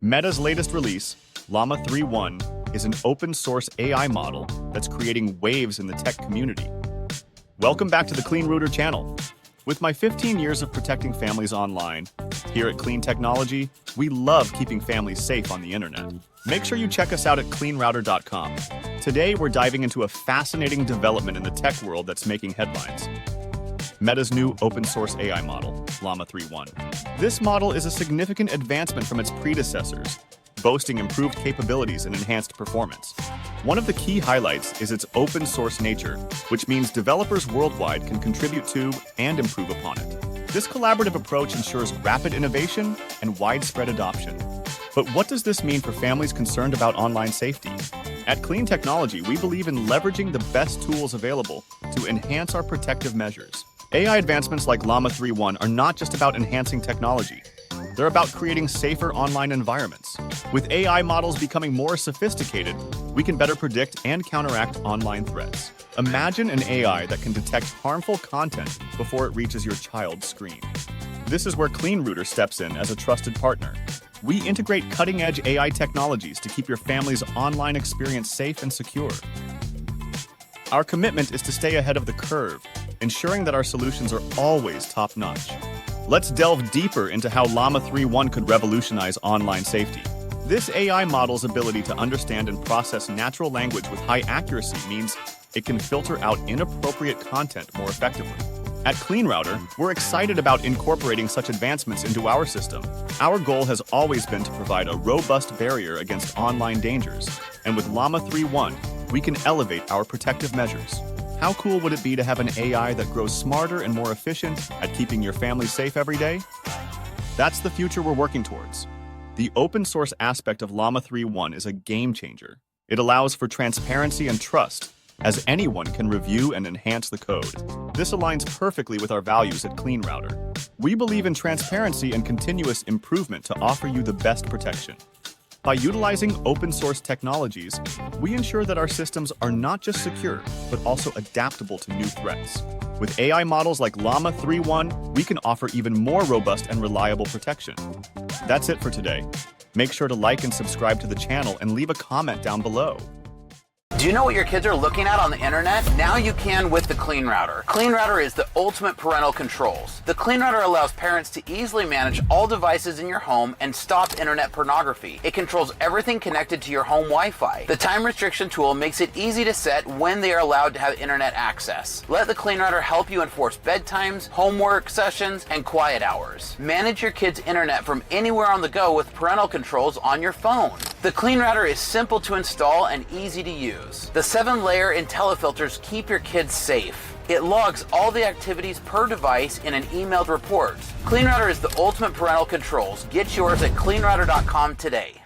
Meta's latest release, Llama 3.1, is an open-source AI model that's creating waves in the tech community. Welcome back to the Clean Router channel. With my 15 years of protecting families online, here at Clean Technology, we love keeping families safe on the internet. Make sure you check us out at cleanrouter.com. Today, we're diving into a fascinating development in the tech world that's making headlines. Meta's new open-source AI model, Llama 3.1. This model is a significant advancement from its predecessors, boasting improved capabilities and enhanced performance. One of the key highlights is its open-source nature, which means developers worldwide can contribute to and improve upon it. This collaborative approach ensures rapid innovation and widespread adoption. But what does this mean for families concerned about online safety? At Clean Technology, we believe in leveraging the best tools available to enhance our protective measures. AI advancements like Llama 3.1 are not just about enhancing technology. They're about creating safer online environments. With AI models becoming more sophisticated, we can better predict and counteract online threats. Imagine an AI that can detect harmful content before it reaches your child's screen. This is where Clean Router steps in as a trusted partner. We integrate cutting-edge AI technologies to keep your family's online experience safe and secure. Our commitment is to stay ahead of the curve, ensuring that our solutions are always top-notch. Let's delve deeper into how Llama 3.1 could revolutionize online safety. This AI model's ability to understand and process natural language with high accuracy means it can filter out inappropriate content more effectively. At Clean Router, we're excited about incorporating such advancements into our system. Our goal has always been to provide a robust barrier against online dangers, and with Llama 3.1, we can elevate our protective measures. How cool would it be to have an AI that grows smarter and more efficient at keeping your family safe every day? That's the future we're working towards. The open source aspect of Llama 3.1 is a game changer. It allows for transparency and trust, as anyone can review and enhance the code. This aligns perfectly with our values at Clean Router. We believe in transparency and continuous improvement to offer you the best protection. By utilizing open-source technologies, we ensure that our systems are not just secure, but also adaptable to new threats. With AI models like Llama 3.1, we can offer even more robust and reliable protection. That's it for today. Make sure to like and subscribe to the channel and leave a comment down below. Do you know what your kids are looking at on the internet? Now you can with the Clean Router. Clean Router is the ultimate parental controls. The Clean Router allows parents to easily manage all devices in your home and stop internet pornography. It controls everything connected to your home Wi-Fi. The time restriction tool makes it easy to set when they are allowed to have internet access. Let the Clean Router help you enforce bedtimes, homework sessions, and quiet hours. Manage your kids' internet from anywhere on the go with parental controls on your phone. The Clean Router is simple to install and easy to use. The 7-layer IntelliFilters keep your kids safe. It logs all the activities per device in an emailed report. Clean Router is the ultimate parental controls. Get yours at cleanrouter.com today.